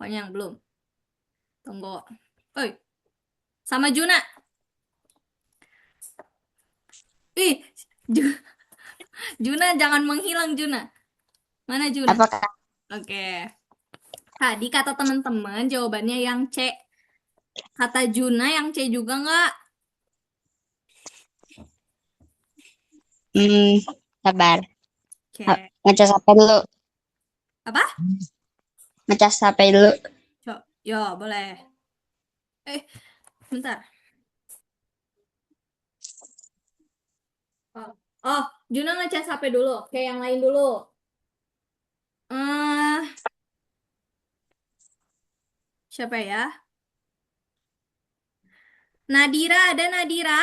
Pokoknya yang belum. Tunggu. Oi, sama Juna. Ih, Ju- Juna jangan menghilang Juna. Mana Juna? Apakah Oke. Tadi kata teman-teman jawabannya yang C. Kata Juna yang C juga nggak? sabar. Oke. Ngecas HP dulu. Apa? Ngecas HP dulu. Yo, boleh. Bentar. Oh, Juna ngecas HP dulu. Oke, yang lain dulu. Siapa ya? Nadira, ada Nadira?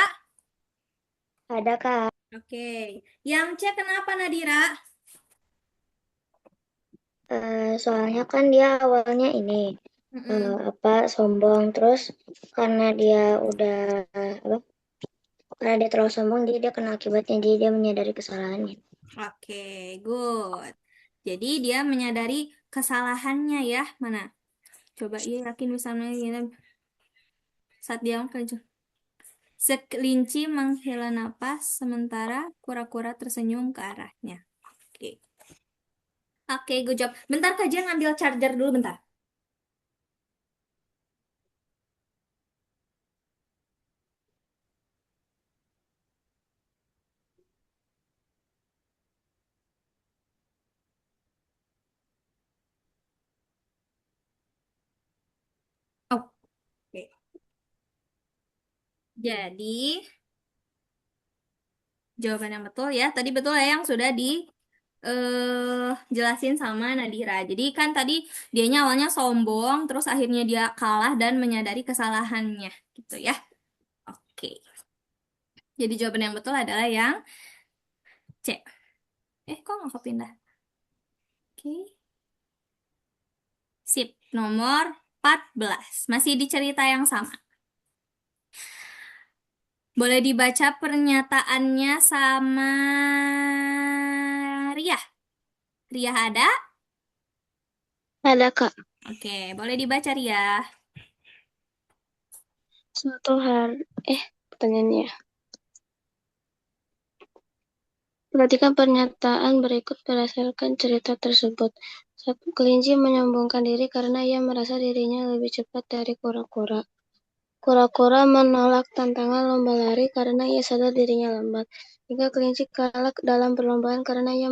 Ada, Kak. Oke. Yang C kenapa Nadira? Soalnya kan dia awalnya ini sombong, terus karena dia terlalu sombong, jadi dia kena akibatnya, jadi dia menyadari kesalahannya. Oke, good. Jadi dia menyadari kesalahannya ya. Mana? Coba iya yakin misalnya gitu. Saat dia kerja. Sekelinci menghela napas sementara kura-kura tersenyum ke arahnya. Oke. Oke, good job. Bentar Kajian ngambil charger dulu bentar. Oke. Jadi jawaban yang betul ya. Tadi betul ya yang sudah jelasin sama Nadira. Jadi kan tadi dianya awalnya sombong, terus akhirnya dia kalah dan menyadari kesalahannya, gitu ya. Oke. Jadi jawaban yang betul adalah yang C. Kok nggak kepindah? Oke. Sip. Nomor 14. Masih di cerita yang sama. Boleh dibaca pernyataannya sama Ria. Ria ada? Ada, Kak. Oke, boleh dibaca Ria. Suatu hari, pertanyaannya. Perhatikan pernyataan berikut berdasarkan cerita tersebut. Satu, kelinci menyombongkan diri karena ia merasa dirinya lebih cepat dari kura-kura. Kura-kura menolak tantangan lomba lari karena ia sadar dirinya lambat. 3. Kelinci kalah dalam perlombaan karena ia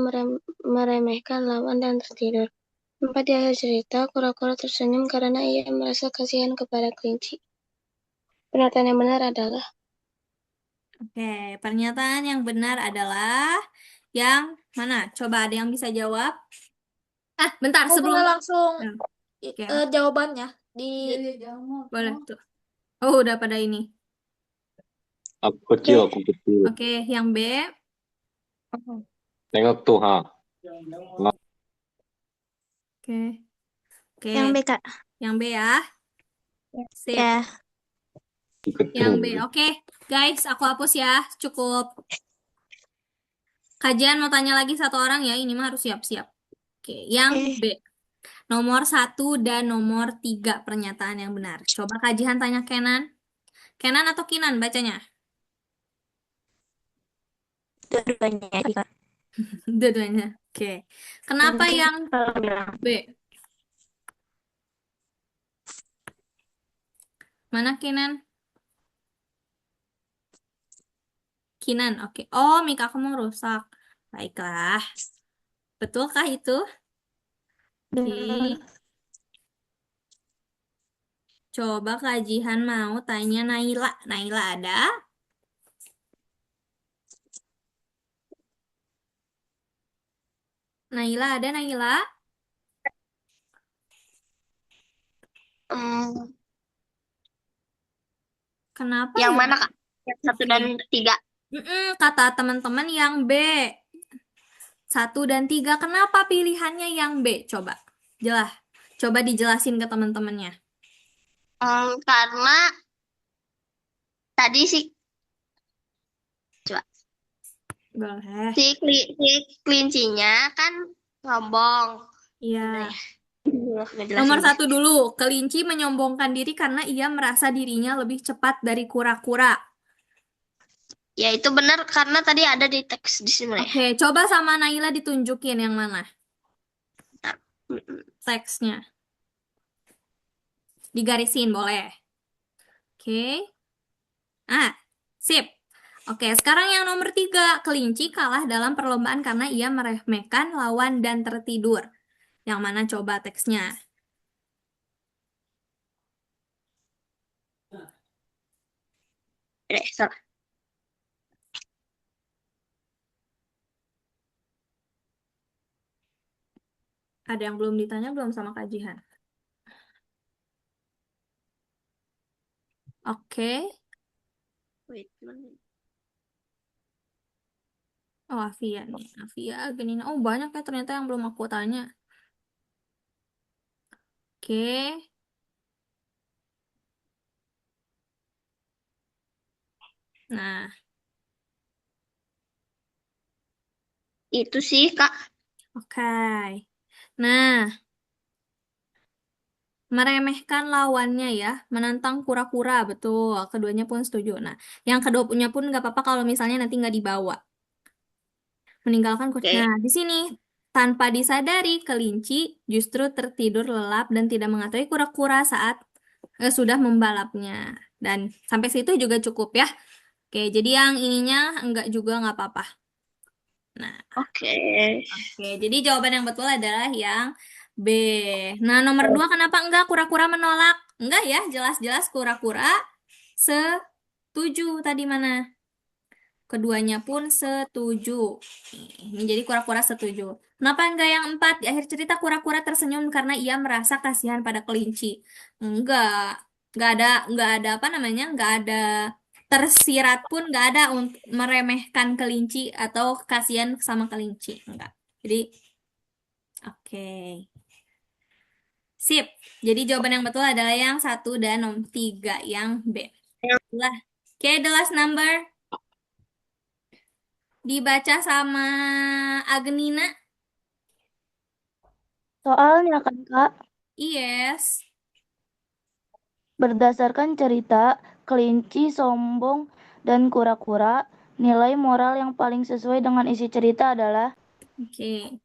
meremehkan lawan dan tertidur. 4. Di akhir cerita, kura-kura tersenyum karena ia merasa kasihan kepada kelinci. Pernyataan yang benar adalah Oke, pernyataan yang benar adalah yang mana? Coba ada yang bisa jawab? Bentar, Aku sebelum... boleh langsung Nah, oke, jawabannya di boleh tuh. Oh, udah pada ini. Aku kecil, aku kecil. Oke, yang B. Tengok tuh, ha. Oke. Oke, Yang B, Kak. yang B ya. Sip. Ya. Yang B. Oke, guys, aku hapus ya. Cukup. Kajian mau tanya lagi satu orang ya. Ini mah harus siap-siap. Oke, yang B. Nomor 1 dan nomor 3 pernyataan yang benar. Coba kajian tanya Kenan. Kenan atau Kinan bacanya? Dua-duanya, Kak. Dua-duanya. Oke. Kenapa Mungkin yang kalau bilang B? Mana Kinan? Kinan, oke. Oh, mic kamu rusak. Baiklah. Betulkah itu? Oke. Coba kajian mau tanya Naila. Naila ada? Naila ada, Naila? Kenapa yang ya? mana, Kak? Yang 1 dan 3. Kata teman-teman yang B. 1 dan 3. Kenapa pilihannya yang B? Coba. Coba dijelasin ke teman-temannya. Karena tadi Boleh. si kelincinya kan ngomong. Iya. Ngejelasin Nomor deh. 1 dulu. Kelinci menyombongkan diri karena ia merasa dirinya lebih cepat dari kura-kura. Ya itu benar karena tadi ada di teks di sini. Oke, coba sama Naila ditunjukin yang mana teksnya. Digarisin boleh. Oke. Sip. Oke, sekarang yang nomor 3. Kelinci kalah dalam perlombaan karena ia meremehkan lawan dan tertidur. Yang mana coba teksnya? Salah. Ada yang belum ditanya belum sama Kak Jihan? Oke. Wait, gimana? Oh, Afia nih. Afia, gini. Oh, banyak ya ternyata yang belum aku tanya. Oke. Nah, Itu sih, Kak. oke. Nah, meremehkan lawannya ya, menantang kura-kura, betul. Keduanya pun setuju. Nah, yang kedua punya pun nggak apa-apa kalau misalnya nanti nggak dibawa. Meninggalkan kura. Oke. Nah, di sini tanpa disadari kelinci justru tertidur lelap dan tidak mengetahui kura-kura saat sudah membalapnya. Dan sampai situ juga cukup ya. Oke, jadi yang ininya enggak juga nggak apa-apa. Nah, Oke. jadi jawaban yang betul adalah yang B. Nah, nomor 2 kenapa enggak kura-kura menolak? Enggak ya, jelas-jelas kura-kura setuju tadi mana? Keduanya pun setuju. Ini jadi kura-kura setuju. Kenapa enggak yang 4? Di akhir cerita kura-kura tersenyum karena ia merasa kasihan pada kelinci. Enggak ada apa namanya? Enggak ada tersirat pun enggak ada untuk meremehkan kelinci atau kasihan sama kelinci. Enggak. Jadi oke. Sip. Jadi jawaban yang betul adalah yang 1 dan nomor 3 yang B. Lah. Oke, the last number dibaca sama Agnina. Soalnya kan, Kak, Yes. berdasarkan cerita kelinci, sombong, dan kura-kura, nilai moral yang paling sesuai dengan isi cerita adalah Oke.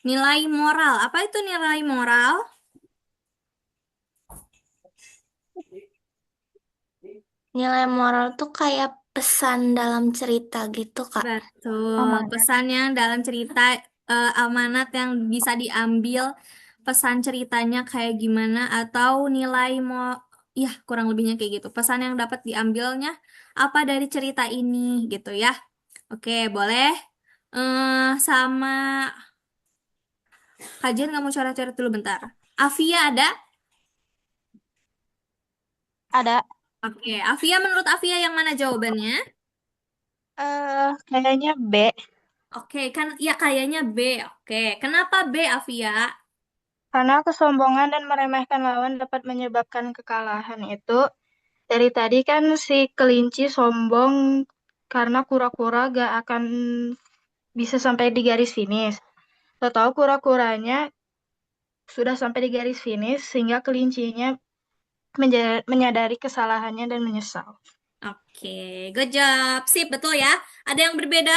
Nilai moral. Apa itu nilai moral? Nilai moral tuh kayak pesan dalam cerita gitu, Kak. Betul, pesan yang dalam cerita amanat yang bisa diambil, pesan ceritanya kayak gimana atau nilai mau, ya kurang lebihnya kayak gitu. Pesan yang dapat diambilnya apa dari cerita ini gitu ya. Oke, boleh. Sama kajian kamu coret-coret dulu bentar. Afia ada? Ada. Oke, Afia menurut Afia yang mana jawabannya? Kayaknya B. Oke, kan ya kayaknya B. Oke, kenapa B, Afia? Karena kesombongan dan meremehkan lawan dapat menyebabkan kekalahan itu. Dari tadi kan si kelinci sombong karena kura-kura gak akan bisa sampai di garis finish. Tahu kura-kuranya sudah sampai di garis finish sehingga kelincinya menyadari kesalahannya dan menyesal. Oke, good job. Sip, betul ya. Ada yang berbeda?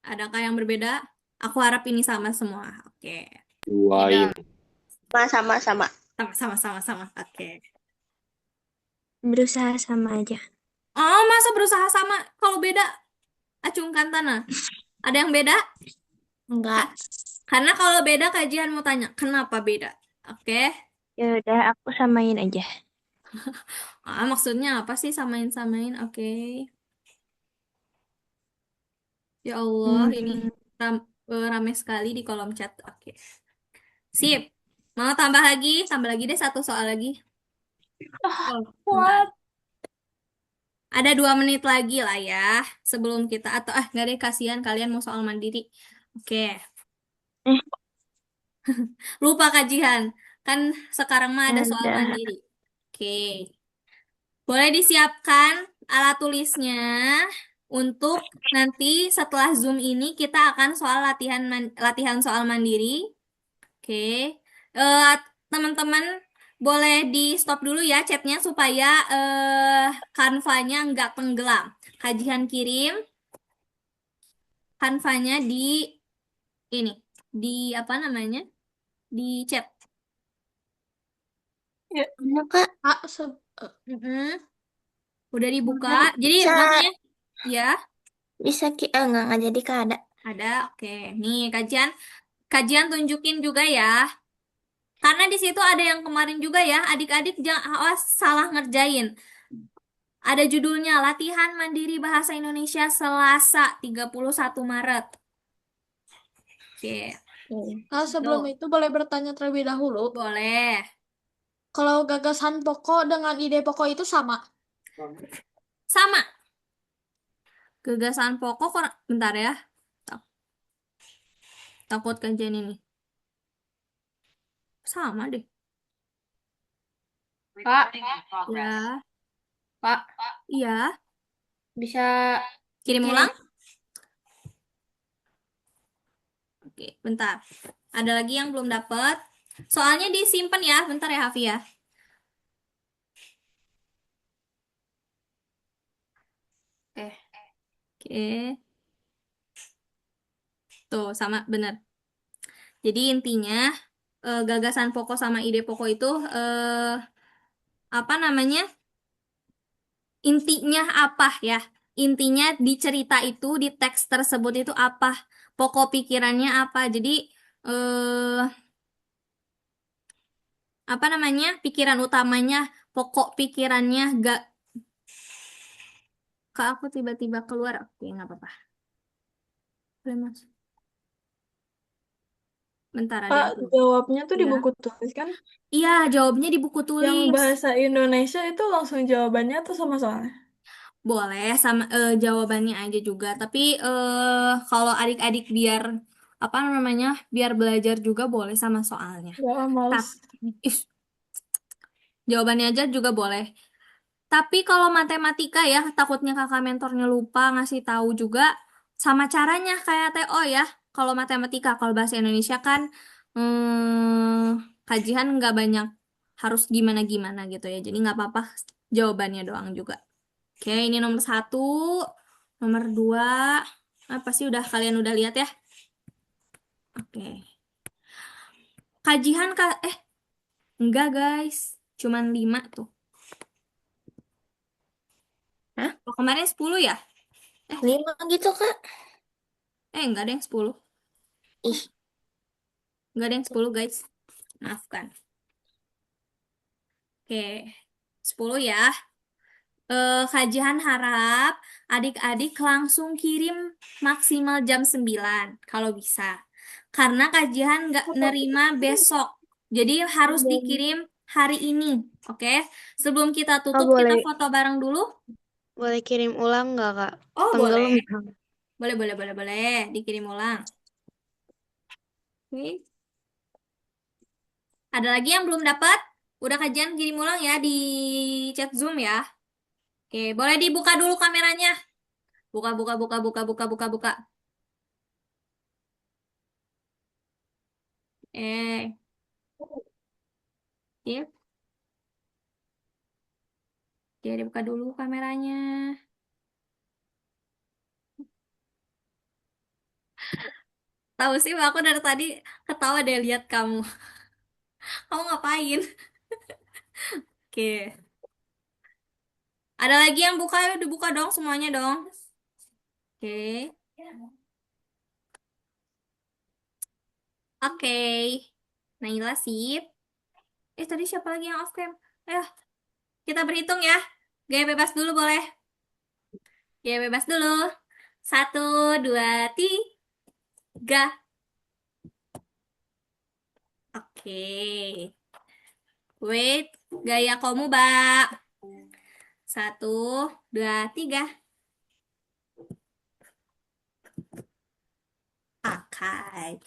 Adakah yang berbeda? Aku harap ini sama semua. Oke. Duain. Sama-sama. Sama-sama. Oke. Berusaha sama aja. Oh, masa berusaha sama? Kalau beda, acungkan tanah. Ada yang beda? Enggak. Karena kalau beda kajian mau tanya, kenapa beda? Oke. Ya udah, aku samain aja. Maksudnya apa sih samain-samain? Oke. Ya Allah, ini rame sekali di kolom chat. Oke. Sip. Mau tambah lagi? Tambah lagi deh satu soal lagi. Oh, bentar. Ada 2 menit lagi lah ya sebelum kita atau nggak deh kasihan kalian mau soal mandiri. Oke, lupa kajian kan sekarang mah ada soal Ada. mandiri. Oke, boleh disiapkan alat tulisnya untuk nanti setelah Zoom ini kita akan soal latihan soal mandiri. Oke, Eh, teman-teman boleh di stop dulu ya chatnya supaya kanvanya nggak tenggelam. Kajian kirim kanvanya di ini, di apa namanya? Di chat. Ya, Mana, Kak? Mm-mm. Udah dibuka. Kan Jadi bisa makanya ya bisa nggak jadi, Kak, ada. Oke, nih kajian kajian tunjukin juga ya. Karena di situ ada yang kemarin juga ya, adik-adik jangan awas salah ngerjain. Ada judulnya Latihan Mandiri Bahasa Indonesia Selasa 31 Maret. Oke. Nah, sebelum Tuh, itu boleh bertanya terlebih dahulu. boleh. Kalau gagasan pokok dengan ide pokok itu sama. Sama. Gagasan pokok bentar ya. Takut kajian ini. Sama deh. Kak, Ya, Kak, iya. bisa Kirim kirim. ulang? Oke, bentar. Ada lagi yang belum dapat. Soalnya disimpan ya, bentar ya Hafi ya. Oke. Tuh, sama bener. Jadi intinya gagasan pokok sama ide pokok itu apa namanya? Intinya apa ya? Intinya di cerita itu, di teks tersebut itu apa? Pokok pikirannya apa? Jadi eh apa namanya? Pikiran utamanya, pokok pikirannya gak ke aku tiba-tiba keluar. Oke, nggak apa-apa. Boleh, Mas. Bentar ada Kak, yang keluar. jawabnya tuh di Ya. buku tulis kan? Iya, jawabnya di buku Yang tulis. bahasa Indonesia itu langsung jawabannya tuh sama soalnya. Boleh sama jawabannya aja juga. Tapi kalau adik-adik biar apa namanya? Biar belajar juga boleh sama soalnya. Ya, males. Ih, jawabannya aja juga boleh. Tapi kalau matematika ya, takutnya kakak mentornya lupa ngasih tahu juga sama caranya kayak TO ya. Kalau matematika, kalau bahasa Indonesia kan kajian nggak banyak harus gimana-gimana gitu ya. Jadi nggak apa-apa jawabannya doang juga. Oke, ini nomor 1. Nomor 2. Apa sih udah kalian udah lihat ya? Oke. Kajian enggak guys. Cuman 5 tuh. Hah? Oh, kemarin 10 ya? 5 gitu, Kak. Enggak ada yang 10. Ih, Enggak ada yang 10, guys. Maafkan. Oke, 10 ya. Kajian harap adik-adik langsung kirim maksimal jam 9 kalau bisa. Karena kajian nggak nerima besok. Jadi harus dikirim hari ini. Oke? Sebelum kita Kak, tutup, kita foto bareng dulu. boleh kirim ulang nggak, Kak? Oh, boleh. Tenggelam. Boleh. Dikirim ulang. Oke. Ada lagi yang belum dapat? Udah kajian kirim ulang ya di chat Zoom ya. Oke, boleh dibuka dulu kameranya. Buka. Yep. Oke, dibuka dulu kameranya. Tahu sih, aku dari tadi ketawa deh lihat kamu. Kamu ngapain? Oke. Ada lagi yang buka? Ya, dibuka dong semuanya dong. Oke. Oke. Naila sip. Tadi siapa lagi yang off cam? Ayo, kita berhitung ya. Gaya bebas dulu boleh? Gaya bebas dulu. 1, 2, 3. Oke. Wait, gaya kamu, Mbak. 1, 2, 3. Oke.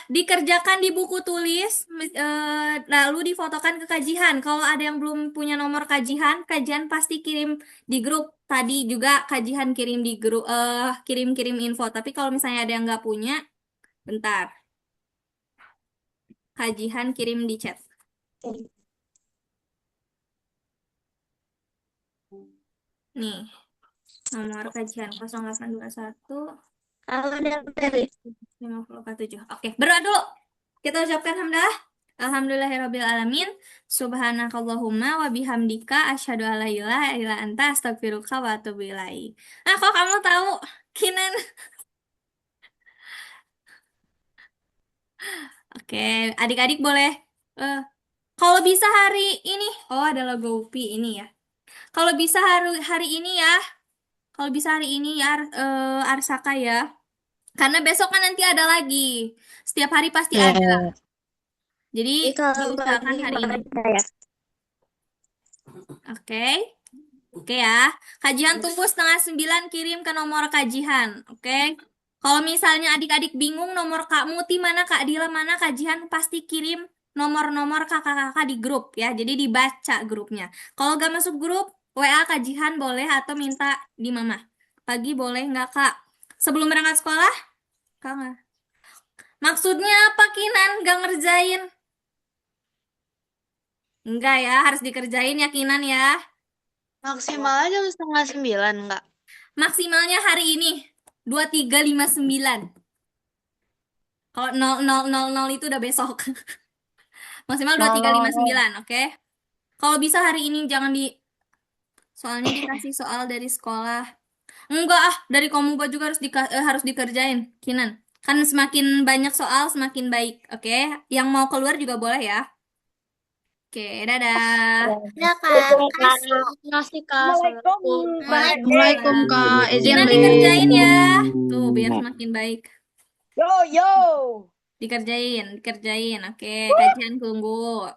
Dikerjakan di buku tulis, lalu difotokan ke kajian. Kalau ada yang belum punya nomor kajian pasti kirim di grup. Tadi juga kajian kirim di grup, kirim info. Tapi kalau misalnya ada yang nggak punya, bentar. Kajian kirim di chat. Nih, nomor kajian 0821 50 Oke, berdoa dulu. Kita ucapkan hamdalah. Alhamdulillahirrabbilalamin. Subhanakallahumma wa bihamdika asyhadu alla ilaha illa anta astaghfiruka wa atubu ilaik. Nah, kok kamu tahu, Kinan? Oke, adik-adik boleh. Kalau bisa hari ini, ada logo UPI ini ya. Kalau bisa hari ini ya. Kalau bisa hari ini ya, Arsaka ya. Karena besok kan nanti ada lagi. Setiap hari pasti ada. Jadi diusahakan hari ini. Oke. Oke ya. Kajian tunggu 8:30 kirim ke nomor kajian. Oke. Kalau misalnya adik-adik bingung nomor Kak Muti mana, Kak Dila mana, kajian pasti kirim nomor-nomor kakak-kakak di grup ya. Jadi dibaca grupnya. Kalau gak masuk grup, WA kajian boleh atau minta di mama. Pagi boleh nggak, Kak? Sebelum berangkat sekolah? Kak nggak? Maksudnya apa, Kinan? Gak ngerjain? Enggak ya, harus dikerjain ya, Kinan ya. Maksimalnya jam 8:30, nggak? Maksimalnya hari ini 23:59. Kalau 0000 itu udah besok. Maksimal 23:59, oke? Kalau bisa hari ini jangan soalnya dikasih soal dari sekolah. Enggak dari Komuba juga harus dikerjain, Kinan. Kan semakin banyak soal semakin baik, oke? Yang mau keluar juga boleh ya. Oke, dadah. Udah, Kak. Makasih, Kak. Waalaikumsalam. Kak. Izin Kinan dikerjain ya. Tuh, biar semakin baik. Yo. Dikerjain. Oke, kajian tunggu.